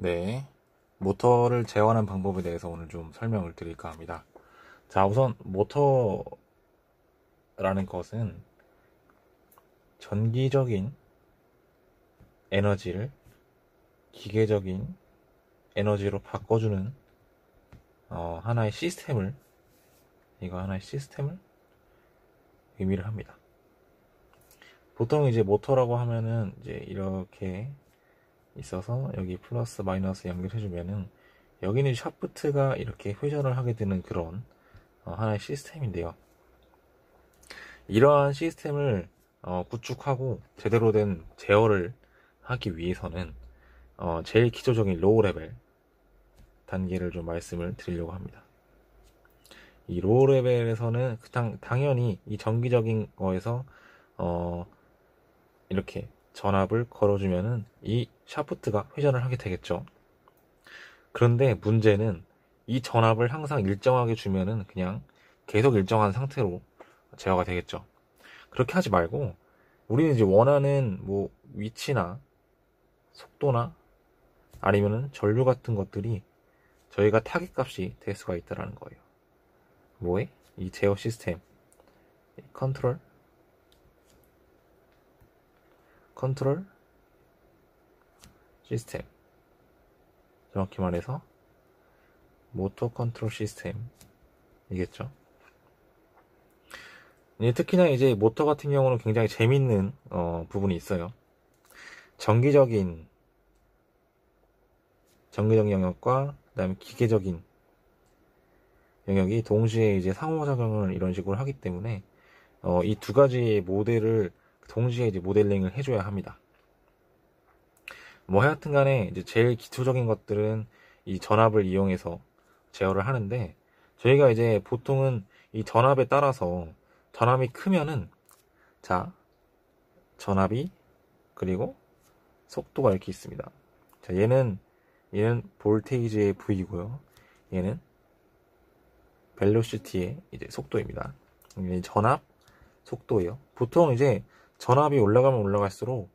네, 모터를 제어하는 방법에 대해서 오늘 좀 설명을 드릴까 합니다. 자, 우선 모터라는 것은 전기적인 에너지를 기계적인 에너지로 바꿔주는 하나의 시스템을 의미를 합니다. 보통 이제 모터라고 하면은 이제 이렇게 있어서 여기 플러스 마이너스 연결해주면은 여기는 샤프트가 이렇게 회전을 하게 되는 그런 하나의 시스템인데요. 이러한 시스템을 구축하고 제대로 된 제어를 하기 위해서는 제일 기초적인 로우 레벨 단계를 좀 말씀을 드리려고 합니다. 이 로우 레벨에서는 당연히 이 정기적인 거에서 이렇게 전압을 걸어주면은 이 샤프트가 회전을 하게 되겠죠. 그런데 문제는 이 전압을 항상 일정하게 주면은 그냥 계속 일정한 상태로 제어가 되겠죠. 그렇게 하지 말고 우리는 이제 원하는 뭐 위치나 속도나 아니면은 전류 같은 것들이 저희가 타깃값이 될 수가 있다라는 거예요. 뭐에? 이 제어 시스템 컨트롤 시스템, 정확히 말해서 모터 컨트롤 시스템이겠죠. 특히나 이제 모터 같은 경우는 굉장히 재밌는 부분이 있어요. 정기적인 영역과 그다음에 기계적인 영역이 동시에 이제 상호작용을 이런 식으로 하기 때문에 이 두 가지 모델을 동시에 이제 모델링을 해줘야 합니다. 뭐 하여튼 간에 이제 제일 기초적인 것들은 이 전압을 이용해서 제어를 하는데, 저희가 이제 보통은 이 전압에 따라서 전압이 크면은 전압이 그리고 속도가 이렇게 있습니다. 자, 얘는 볼테이지의 V고요. 얘는 벨로시티의 이제 속도입니다. 전압, 속도예요. 보통 이제 전압이 올라가면 올라갈수록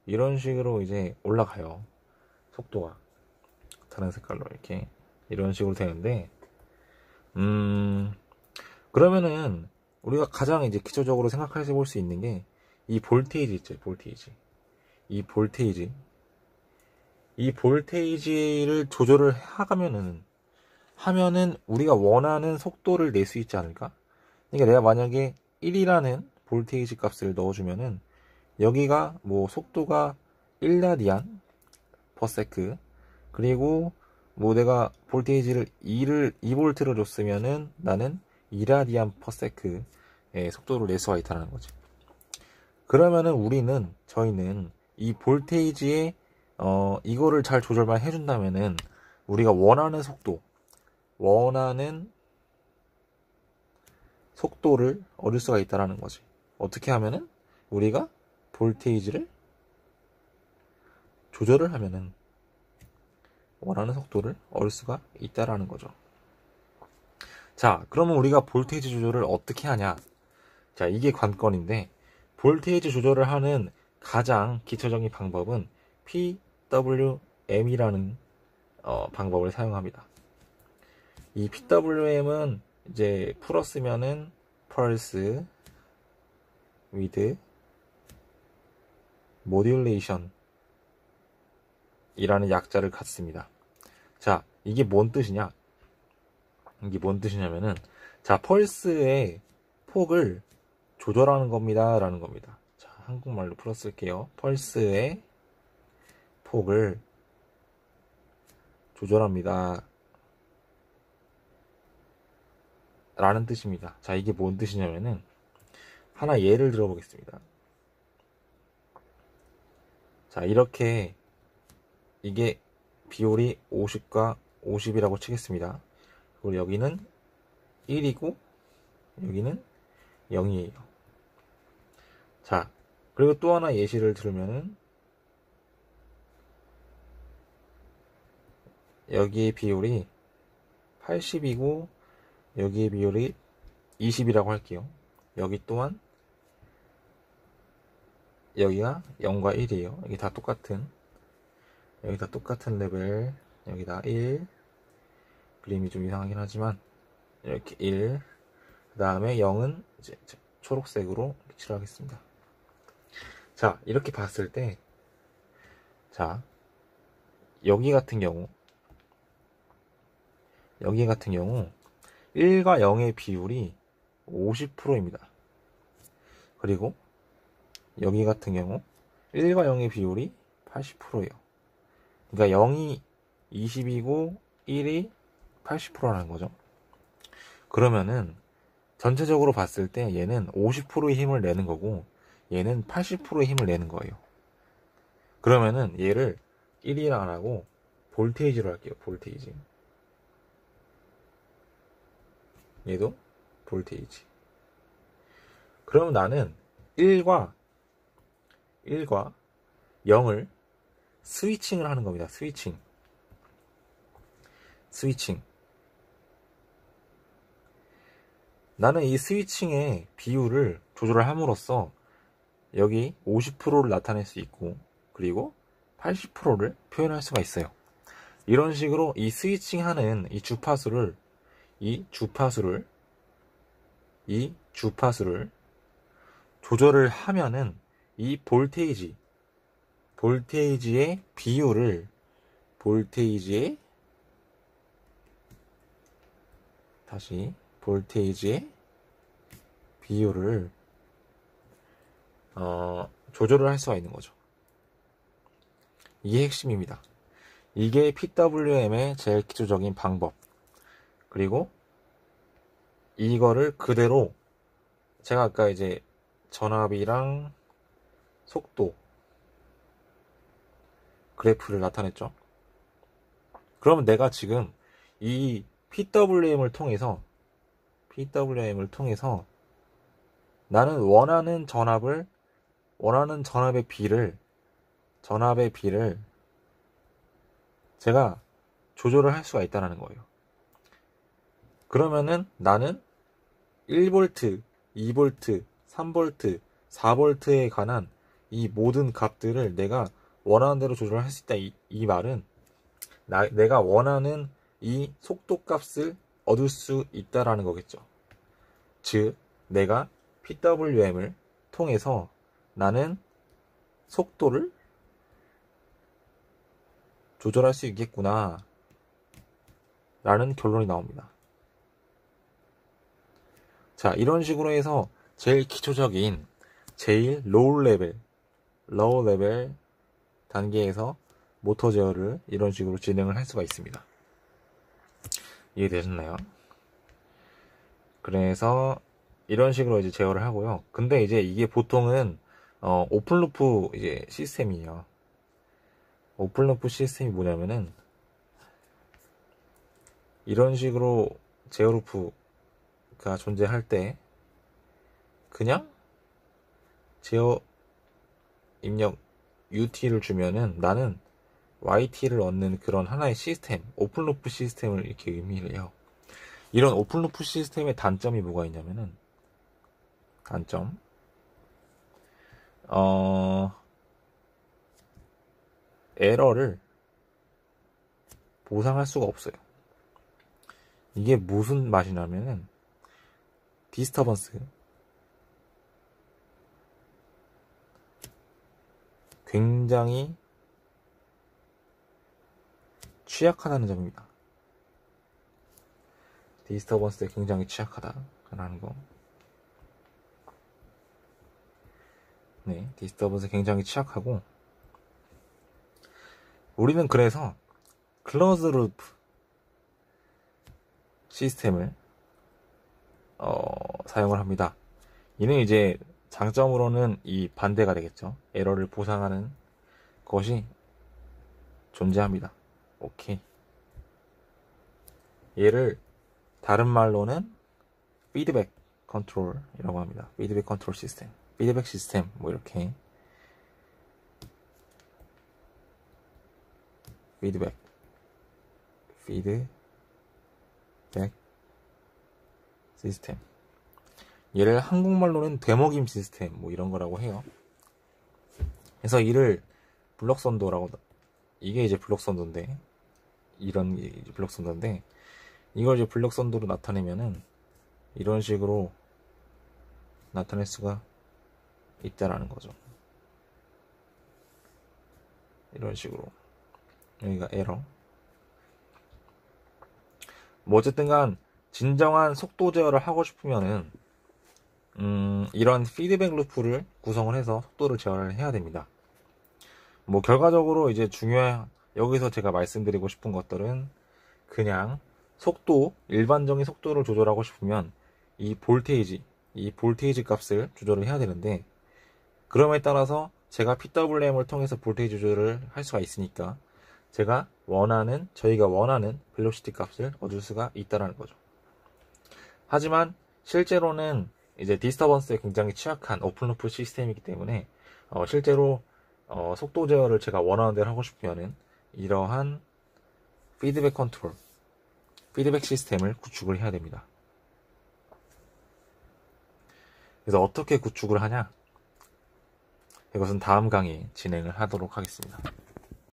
이런 식으로 이제 올라가요. 속도가 다른 색깔로 이렇게 이런 식으로 되는데, 그러면은 우리가 가장 이제 기초적으로 생각해 볼 수 있는 게 이 볼테이지 있죠. 이 볼테이지를 조절을 하면은 우리가 원하는 속도를 낼 수 있지 않을까? 그러니까 내가 만약에 1이라는 볼테이지 값을 넣어주면은 여기가 뭐 속도가 1라디안 per sec, 그리고 뭐 내가 볼테이지를 2볼트를 줬으면은 나는 2라디안 per sec의 속도를 낼 수가 있다는 거지. 그러면은 저희는 이 볼테이지에 이거를 잘 조절만 해준다면은 우리가 원하는 속도를 얻을 수가 있다는 거지. 어떻게 하면은 우리가 볼테이지를 조절을 하면은 원하는 속도를 얻을 수가 있다라는 거죠. 자, 그러면 우리가 볼테이지 조절을 어떻게 하냐? 자, 이게 관건인데, 볼테이지 조절을 하는 가장 기초적인 방법은 PWM이라는 방법을 사용합니다. 이 PWM은 이제 풀어 쓰면은 Pulse with Modulation 이라는 약자를 갖습니다. 자, 이게 뭔 뜻이냐면은, 자, 펄스의 폭을 조절하는 겁니다 라는 겁니다. 자, 한국말로 풀어 쓸게요. 펄스의 폭을 조절합니다 라는 뜻입니다. 자, 이게 뭔 뜻이냐면은, 하나 예를 들어 보겠습니다. 자, 이렇게 이게 비율이 50과 50이라고 치겠습니다. 그리고 여기는 1이고 여기는 0이에요. 자, 그리고 또 하나 예시를 들으면은, 여기의 비율이 80이고 여기의 비율이 20이라고 할게요. 여기 또한 여기가 0과 1이에요. 이게 다 똑같은 여기다 똑같은 레벨, 여기다 1, 그림이 좀 이상하긴 하지만 이렇게 1, 그 다음에 0은 이제 초록색으로 칠하겠습니다. 자, 이렇게 봤을 때, 자, 여기 같은 경우 1과 0의 비율이 50%입니다. 그리고 여기 같은 경우 1과 0의 비율이 80%예요. 그러니까 0이 20이고 1이 80%라는 거죠. 그러면은 전체적으로 봤을 때 얘는 50%의 힘을 내는 거고 얘는 80%의 힘을 내는 거예요. 그러면은 얘를 1이랑 안 하고 볼테이지로 할게요. 볼테이지. 얘도 볼테이지. 그러면 나는 1과 0을 스위칭을 하는 겁니다. 스위칭. 나는 이 스위칭의 비율을 조절을 함으로써 여기 50%를 나타낼 수 있고 그리고 80%를 표현할 수가 있어요. 이런 식으로 이 스위칭하는 이 주파수를 조절을 하면은 이 볼테이지의 비율을 조절을 할 수가 있는 거죠. 이게 핵심입니다. 이게 PWM의 제일 기초적인 방법. 그리고 이거를 그대로 제가 아까 이제 전압이랑 속도 그래프를 나타냈죠. 그러면 내가 지금 이 PWM을 통해서 나는 원하는 전압의 비를 제가 조절을 할 수가 있다는 거예요. 그러면은 나는 1V, 2V, 3V, 4V에 관한 이 모든 값들을 내가 원하는 대로 조절할 수 있다. 이 말은 내가 원하는 이 속도 값을 얻을 수 있다라는 거겠죠. 즉, 내가 PWM을 통해서 나는 속도를 조절할 수 있겠구나 라는 결론이 나옵니다. 자, 이런 식으로 해서 제일 기초적인 제일 로우 레벨 단계에서 모터 제어를 이런 식으로 진행을 할 수가 있습니다. 이해되셨나요? 그래서 이런 식으로 이제 제어를 하고요. 근데 이제 이게 보통은 오픈루프 이제 시스템이에요. 오픈루프 시스템이 뭐냐면은 이런 식으로 제어루프가 존재할 때 그냥 제어 입력 UT를 주면은 나는 YT를 얻는 그런 하나의 시스템, 오픈루프 시스템을 이렇게 의미를 해요. 이런 오픈루프 시스템의 단점이 뭐가 있냐면은 에러를 보상할 수가 없어요. 이게 무슨 맛이냐면은 디스터번스 굉장히 취약하다는 점입니다. 디스터번스에 굉장히 취약하다라는 거. 네, 디스터번스에 굉장히 취약하고 우리는 그래서 클로즈 루프 시스템을 사용을 합니다. 이는 이제 장점으로는 이 반대가 되겠죠. 에러를 보상하는 것이 존재합니다. 오케이. 얘를 다른 말로는 피드백 컨트롤이라고 합니다. 피드백 컨트롤 시스템, 피드백 시스템 뭐 이렇게 피드백 시스템. 얘를 한국말로는 되먹임 시스템 뭐 이런 거라고 해요. 그래서 이를 블럭선도라고 이게 이제 블록 선도인데, 이런 게 이제 블록 선도인데, 이걸 이제 블록 선도로 나타내면은 이런 식으로 나타낼 수가 있다라는 거죠. 이런 식으로. 여기가 에러. 뭐 어쨌든 간 진정한 속도 제어를 하고 싶으면은 이런 피드백 루프를 구성을 해서 속도를 제어를 해야 됩니다. 뭐 결과적으로 이제 여기서 제가 말씀드리고 싶은 것들은 그냥 일반적인 속도를 조절하고 싶으면 이 볼테이지 값을 조절을 해야 되는데, 그럼에 따라서 제가 PWM을 통해서 볼테이지 조절을 할 수가 있으니까 저희가 원하는 벨로시티 값을 얻을 수가 있다는 거죠. 하지만 실제로는 이제 디스터번스에 굉장히 취약한 오픈루프 시스템이기 때문에 실제로 속도 제어를 제가 원하는 대로 하고 싶으면은 이러한 피드백 시스템을 구축을 해야 됩니다. 그래서 어떻게 구축을 하냐? 이것은 다음 강의에 진행을 하도록 하겠습니다.